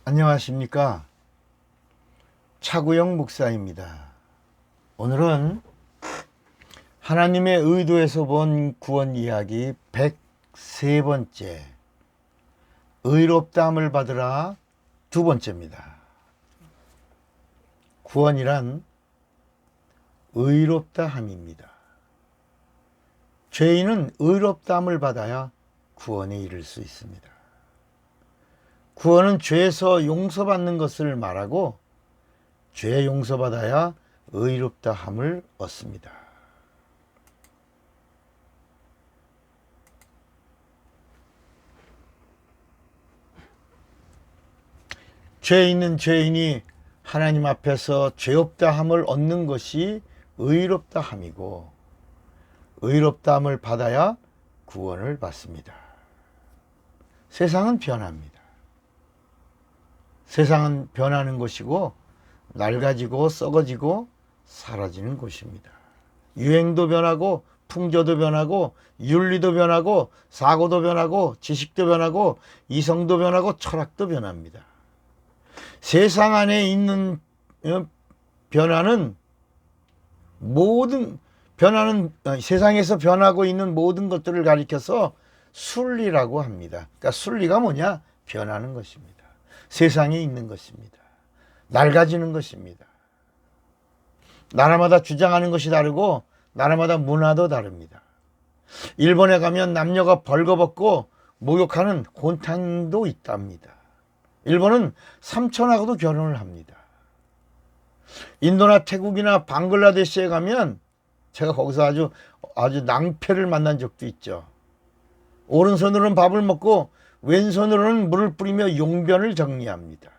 안녕하십니까. 차구영 목사입니다. 오늘은 하나님의 의도에서 본 구원 이야기 103번째, 의롭다함을 받으라 두 번째입니다. 구원이란 의롭다함입니다. 죄인은 의롭다함을 받아야 구원에 이를 수 있습니다. 구원은 죄에서 용서받는 것을 말하고 죄 용서받아야 의롭다함을 얻습니다. 죄 있는 죄인이 하나님 앞에서 죄 없다함을 얻는 것이 의롭다함이고, 의롭다함을 받아야 구원을 받습니다. 세상은 변합니다. 세상은 변하는 것이고 낡아지고 썩어지고 사라지는 곳입니다. 유행도 변하고 풍조도 변하고 윤리도 변하고 사고도 변하고 지식도 변하고 이성도 변하고 철학도 변합니다. 세상 안에 있는 변화는 세상에서 변하고 있는 모든 것들을 가리켜서 순리라고 합니다. 그러니까 순리가 뭐냐? 변하는 것입니다. 세상에 있는 것입니다. 낡아지는 것입니다. 나라마다 주장하는 것이 다르고 나라마다 문화도 다릅니다. 일본에 가면 남녀가 벌거벗고 목욕하는 곤탕도 있답니다. 일본은 삼촌하고도 결혼을 합니다. 인도나 태국이나 방글라데시에 가면 제가 거기서 아주 낭패를 만난 적도 있죠. 오른손으로는 밥을 먹고 왼손으로는 물을 뿌리며 용변을 정리합니다.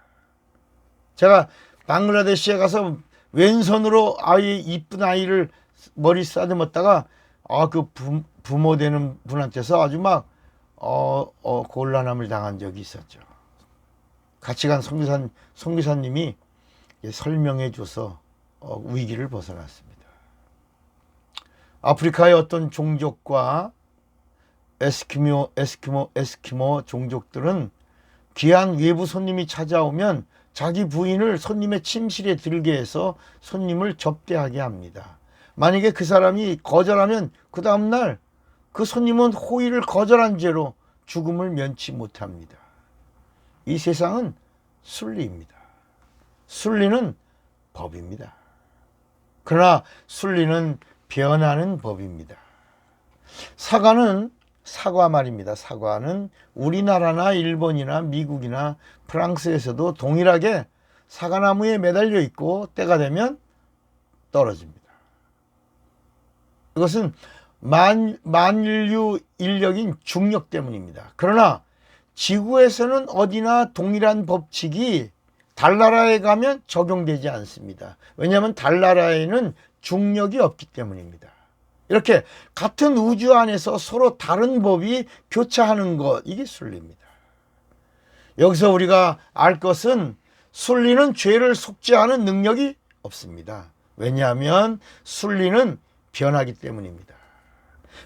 제가 방글라데시에 가서 왼손으로 이쁜 아이를 머리 쓰다듬었다가 그 부모 되는 분한테서 아주 막 곤란함을 당한 적이 있었죠. 같이 간 선교사님이 설명해 줘서 위기를 벗어났습니다. 아프리카의 어떤 종족과 에스키모 종족들은 귀한 외부 손님이 찾아오면 자기 부인을 손님의 침실에 들게 해서 손님을 접대하게 합니다. 만약에 그 사람이 거절하면 그 다음날 그 손님은 호의를 거절한 죄로 죽음을 면치 못합니다. 이 세상은 순리입니다. 순리는 법입니다. 그러나 순리는 변하는 법입니다. 사과 말입니다. 사과는 우리나라나 일본이나 미국이나 프랑스에서도 동일하게 사과나무에 매달려 있고 때가 되면 떨어집니다. 이것은 만인류 인력인 중력 때문입니다. 그러나 지구에서는 어디나 동일한 법칙이 달나라에 가면 적용되지 않습니다. 왜냐하면 달나라에는 중력이 없기 때문입니다. 이렇게 같은 우주 안에서 서로 다른 법이 교차하는 것, 이게 순리입니다. 여기서 우리가 알 것은 순리는 죄를 속죄하는 능력이 없습니다. 왜냐하면 순리는 변하기 때문입니다.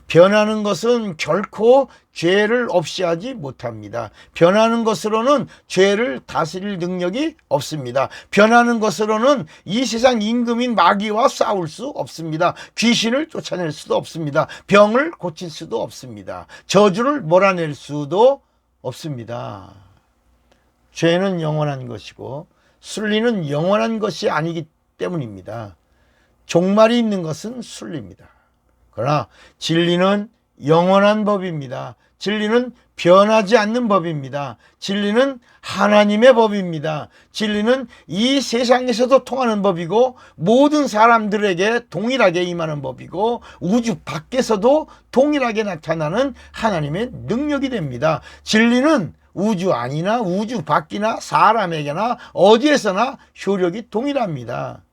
변하는 것은 결코 죄를 없이 하지 못합니다. 변하는 것으로는 죄를 다스릴 능력이 없습니다. 변하는 것으로는 이 세상 임금인 마귀와 싸울 수 없습니다. 귀신을 쫓아낼 수도 없습니다. 병을 고칠 수도 없습니다. 저주를 몰아낼 수도 없습니다. 죄는 영원한 것이고 순리는 영원한 것이 아니기 때문입니다. 종말이 있는 것은 순리입니다. 그러나 진리는 영원한 법입니다. 진리는 변하지 않는 법입니다. 진리는 하나님의 법입니다. 진리는 이 세상에서도 통하는 법이고 모든 사람들에게 동일하게 임하는 법이고 우주 밖에서도 동일하게 나타나는 하나님의 능력이 됩니다. 진리는 우주 안이나 우주 밖이나 사람에게나 어디에서나 효력이 동일합니다.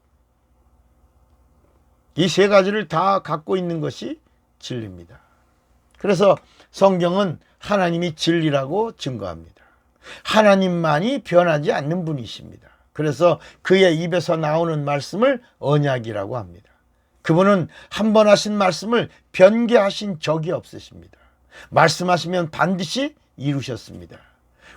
이 세 가지를 다 갖고 있는 것이 진리입니다. 그래서 성경은 하나님이 진리라고 증거합니다. 하나님만이 변하지 않는 분이십니다. 그래서 그의 입에서 나오는 말씀을 언약이라고 합니다. 그분은 한 번 하신 말씀을 변개하신 적이 없으십니다. 말씀하시면 반드시 이루셨습니다.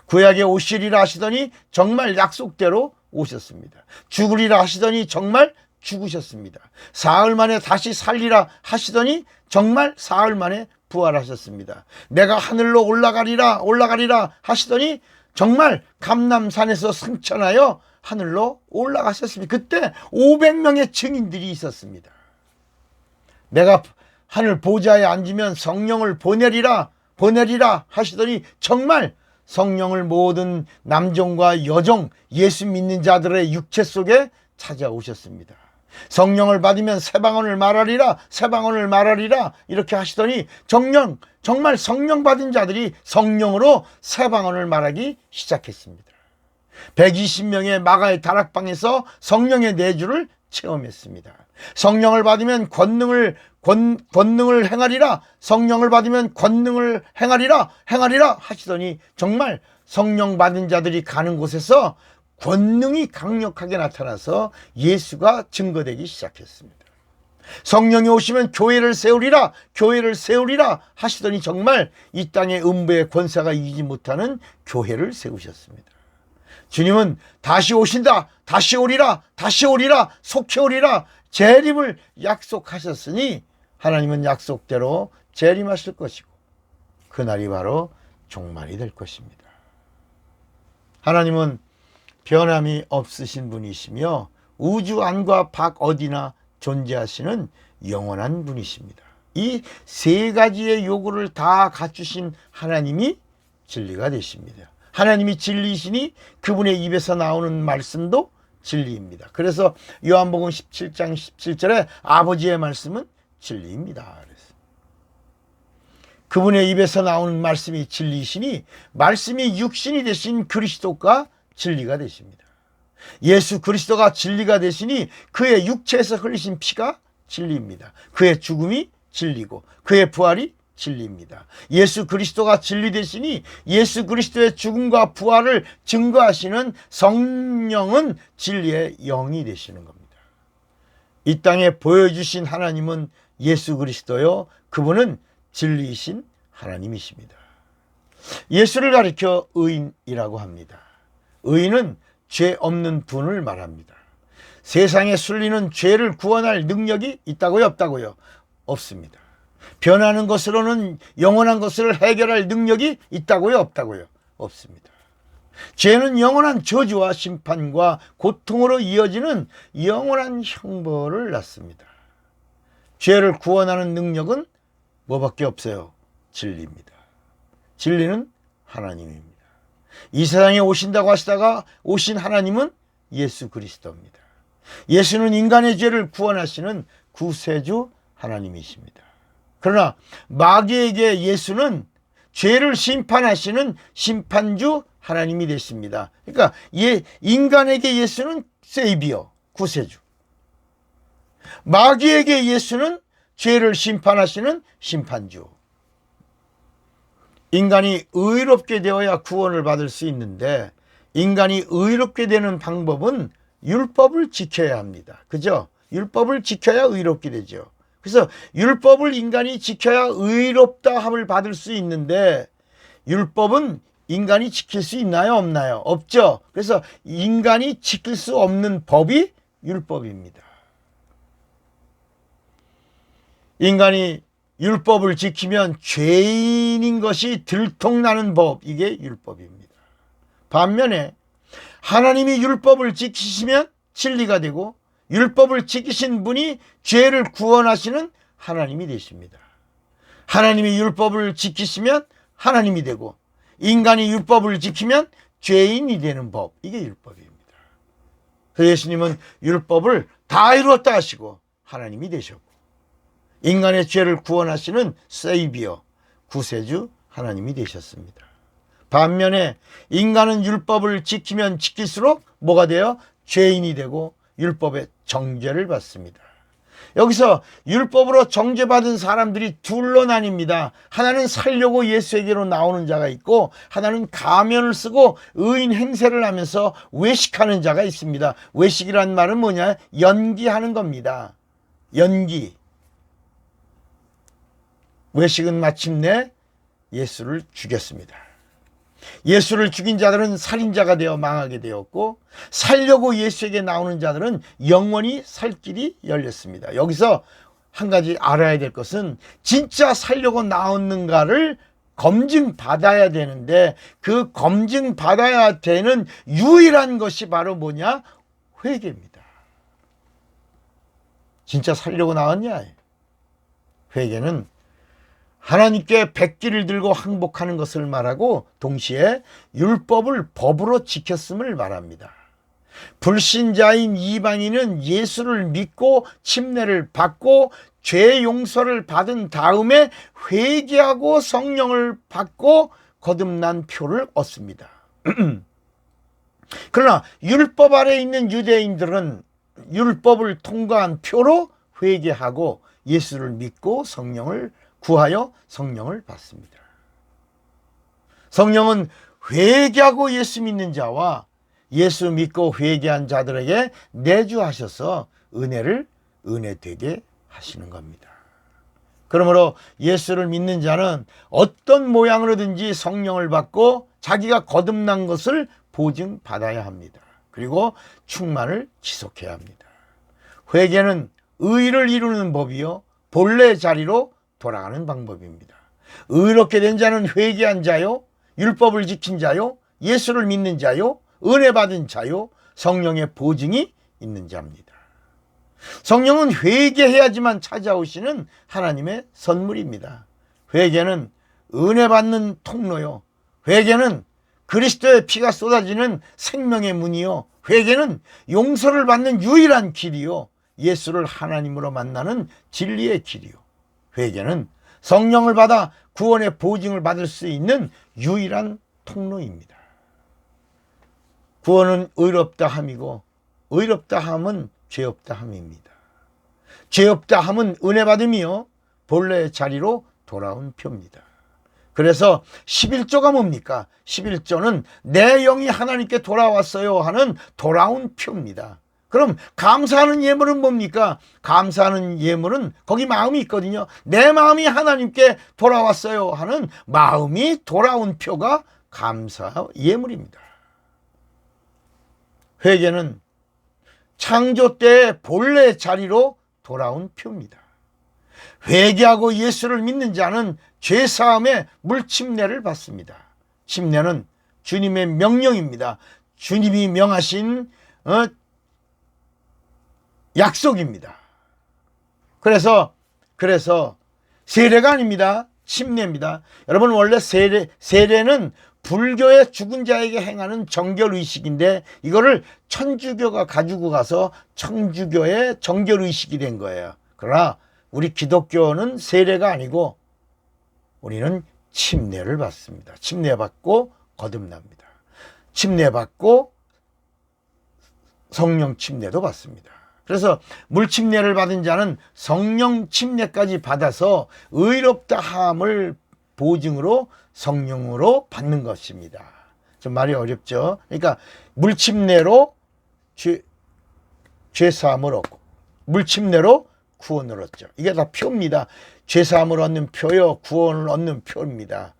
구약에 오시리라 하시더니 정말 약속대로 오셨습니다. 죽으리라 하시더니 정말 죽으셨습니다. 사흘 만에 다시 살리라 하시더니 정말 사흘 만에 부활하셨습니다. 내가 하늘로 올라가리라 하시더니 정말 감람산에서 승천하여 하늘로 올라가셨습니다. 그때 500명의 증인들이 있었습니다. 내가 하늘 보좌에 앉으면 성령을 보내리라 하시더니 정말 성령을 모든 남종과 여종 예수 믿는 자들의 육체 속에 찾아오셨습니다. 성령을 받으면 새 방언을 말하리라 이렇게 하시더니 정말 성령 받은 자들이 성령으로 새 방언을 말하기 시작했습니다. 120명의 마가의 다락방에서 성령의 내주를 체험했습니다. 성령을 받으면 권능을 행하리라, 성령을 받으면 권능을 행하리라 하시더니 정말 성령 받은 자들이 가는 곳에서 권능이 강력하게 나타나서 예수가 증거되기 시작했습니다. 성령이 오시면 교회를 세우리라 하시더니 정말 이 땅의 음부의 권세가 이기지 못하는 교회를 세우셨습니다. 주님은 다시 오신다, 다시 오리라, 속히 오리라 재림을 약속하셨으니 하나님은 약속대로 재림하실 것이고 그날이 바로 종말이 될 것입니다. 하나님은 변함이 없으신 분이시며 우주 안과 밖 어디나 존재하시는 영원한 분이십니다. 이 세 가지의 요구를 다 갖추신 하나님이 진리가 되십니다. 하나님이 진리이시니 그분의 입에서 나오는 말씀도 진리입니다. 그래서 요한복음 17장 17절에 아버지의 말씀은 진리입니다. 그분의 입에서 나오는 말씀이 진리이시니 말씀이 육신이 되신 그리스도가 진리가 되십니다. 예수 그리스도가 진리가 되시니 그의 육체에서 흘리신 피가 진리입니다. 그의 죽음이 진리고 그의 부활이 진리입니다. 예수 그리스도가 진리 되시니 예수 그리스도의 죽음과 부활을 증거하시는 성령은 진리의 영이 되시는 겁니다. 이 땅에 보여주신 하나님은 예수 그리스도요, 그분은 진리이신 하나님이십니다. 예수를 가리켜 의인이라고 합니다. 의인은 죄 없는 분을 말합니다. 세상에 술리는 죄를 구원할 능력이 있다고요, 없다고요? 없습니다. 변하는 것으로는 영원한 것을 해결할 능력이 있다고요, 없다고요? 없습니다. 죄는 영원한 저주와 심판과 고통으로 이어지는 영원한 형벌을 낳습니다. 죄를 구원하는 능력은 뭐밖에 없어요? 진리입니다. 진리는 하나님입니다. 이 세상에 오신다고 하시다가 오신 하나님은 예수 그리스도입니다. 예수는 인간의 죄를 구원하시는 구세주 하나님이십니다. 그러나 마귀에게 예수는 죄를 심판하시는 심판주 하나님이 되십니다. 그러니까 인간에게 예수는 세이비어, 구세주. 마귀에게 예수는 죄를 심판하시는 심판주. 인간이 의롭게 되어야 구원을 받을 수 있는데 인간이 의롭게 되는 방법은 율법을 지켜야 합니다. 그죠? 율법을 지켜야 의롭게 되죠. 그래서 율법을 인간이 지켜야 의롭다 함을 받을 수 있는데 율법은 인간이 지킬 수 있나요? 없나요? 없죠. 그래서 인간이 지킬 수 없는 법이 율법입니다. 인간이 율법을 지키면 죄인인 것이 들통나는 법, 이게 율법입니다. 반면에 하나님이 율법을 지키시면 진리가 되고 율법을 지키신 분이 죄를 구원하시는 하나님이 되십니다. 하나님이 율법을 지키시면 하나님이 되고 인간이 율법을 지키면 죄인이 되는 법, 이게 율법입니다. 그래서 예수님은 율법을 다 이루었다 하시고 하나님이 되셨고 인간의 죄를 구원하시는 세이비어, 구세주 하나님이 되셨습니다. 반면에 인간은 율법을 지키면 지킬수록 뭐가 돼요? 죄인이 되고 율법의 정죄를 받습니다. 여기서 율법으로 정죄받은 사람들이 둘로 나뉩니다. 하나는 살려고 예수에게로 나오는 자가 있고 하나는 가면을 쓰고 의인 행세를 하면서 외식하는 자가 있습니다. 외식이란 말은 뭐냐? 연기하는 겁니다. 연기. 외식은 마침내 예수를 죽였습니다. 예수를 죽인 자들은 살인자가 되어 망하게 되었고, 살려고 예수에게 나오는 자들은 영원히 살 길이 열렸습니다. 여기서 한 가지 알아야 될 것은 진짜 살려고 나오는가를 검증받아야 되는데, 그 검증받아야 되는 유일한 것이 바로 뭐냐? 회개입니다. 진짜 살려고 나왔냐? 회개는 하나님께 백기를 들고 항복하는 것을 말하고, 동시에 율법을 법으로 지켰음을 말합니다. 불신자인 이방인은 예수를 믿고 침례를 받고 죄 용서를 받은 다음에 회개하고 성령을 받고 거듭난 표를 얻습니다. 그러나 율법 아래에 있는 유대인들은 율법을 통과한 표로 회개하고 예수를 믿고 성령을 구하여 성령을 받습니다. 성령은 회개하고 예수 믿는 자와 예수 믿고 회개한 자들에게 내주하셔서 은혜를 은혜되게 하시는 겁니다. 그러므로 예수를 믿는 자는 어떤 모양으로든지 성령을 받고 자기가 거듭난 것을 보증받아야 합니다. 그리고 충만을 지속해야 합니다. 회개는 의를 이루는 법이요 본래 자리로 돌아가는 방법입니다. 의롭게 된 자는 회개한 자요, 율법을 지킨 자요, 예수를 믿는 자요, 은혜 받은 자요, 성령의 보증이 있는 자입니다. 성령은 회개해야지만 찾아오시는 하나님의 선물입니다. 회개는 은혜 받는 통로요, 회개는 그리스도의 피가 쏟아지는 생명의 문이요, 회개는 용서를 받는 유일한 길이요, 예수를 하나님으로 만나는 진리의 길이요, 회개는 성령을 받아 구원의 보증을 받을 수 있는 유일한 통로입니다. 구원은 의롭다 함이고, 의롭다 함은 죄 없다 함입니다. 죄 없다 함은 은혜 받음이요 본래의 자리로 돌아온 표입니다. 그래서 11조가 뭡니까? 11조는 내 영이 하나님께 돌아왔어요 하는 돌아온 표입니다. 그럼 감사하는 예물은 뭡니까? 감사하는 예물은 거기 마음이 있거든요. 내 마음이 하나님께 돌아왔어요 하는 마음이 돌아온 표가 감사 예물입니다. 회개는 창조 때의 본래 자리로 돌아온 표입니다. 회개하고 예수를 믿는 자는 죄사함의 물침례를 받습니다. 침례는 주님의 명령입니다. 주님이 명하신 약속입니다. 그래서 세례가 아닙니다. 침례입니다. 여러분, 원래 세례는 불교의 죽은 자에게 행하는 정결의식인데, 이거를 천주교가 가지고 가서 천주교의 정결의식이 된 거예요. 그러나 우리 기독교는 세례가 아니고 우리는 침례를 받습니다. 침례받고 거듭납니다. 침례받고 성령 침례도 받습니다. 그래서 물침례를 받은 자는 성령 침례까지 받아서 의롭다 함을 보증으로 성령으로 받는 것입니다. 좀 말이 어렵죠. 그러니까 물침례로 죄사함을 얻고 물침례로 구원을 얻죠. 이게 다 표입니다. 죄사함을 얻는 표요, 구원을 얻는 표입니다.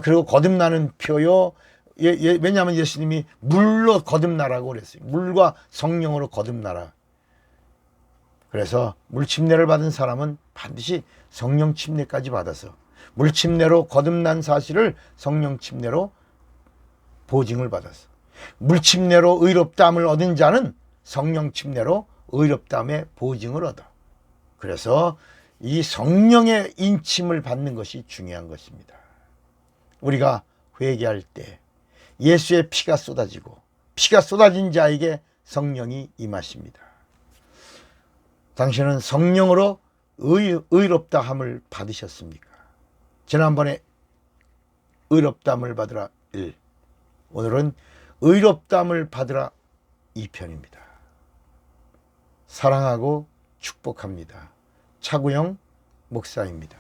그리고 거듭나는 표요. 왜냐하면 예수님이 물로 거듭나라고 그랬어요. 물과 성령으로 거듭나라. 그래서 물침례를 받은 사람은 반드시 성령 침례까지 받아서 물침례로 거듭난 사실을 성령 침례로 보증을 받았어. 물침례로 의롭다함을 얻은 자는 성령 침례로 의롭다함의 보증을 얻어. 그래서 이 성령의 인침을 받는 것이 중요한 것입니다. 우리가 회개할 때 예수의 피가 쏟아지고 피가 쏟아진 자에게 성령이 임하십니다. 당신은 성령으로 의롭다함을 받으셨습니까? 지난번에 의롭다함을 받으라 1, 오늘은 의롭다함을 받으라 2편입니다. 사랑하고 축복합니다. 차구영 목사입니다.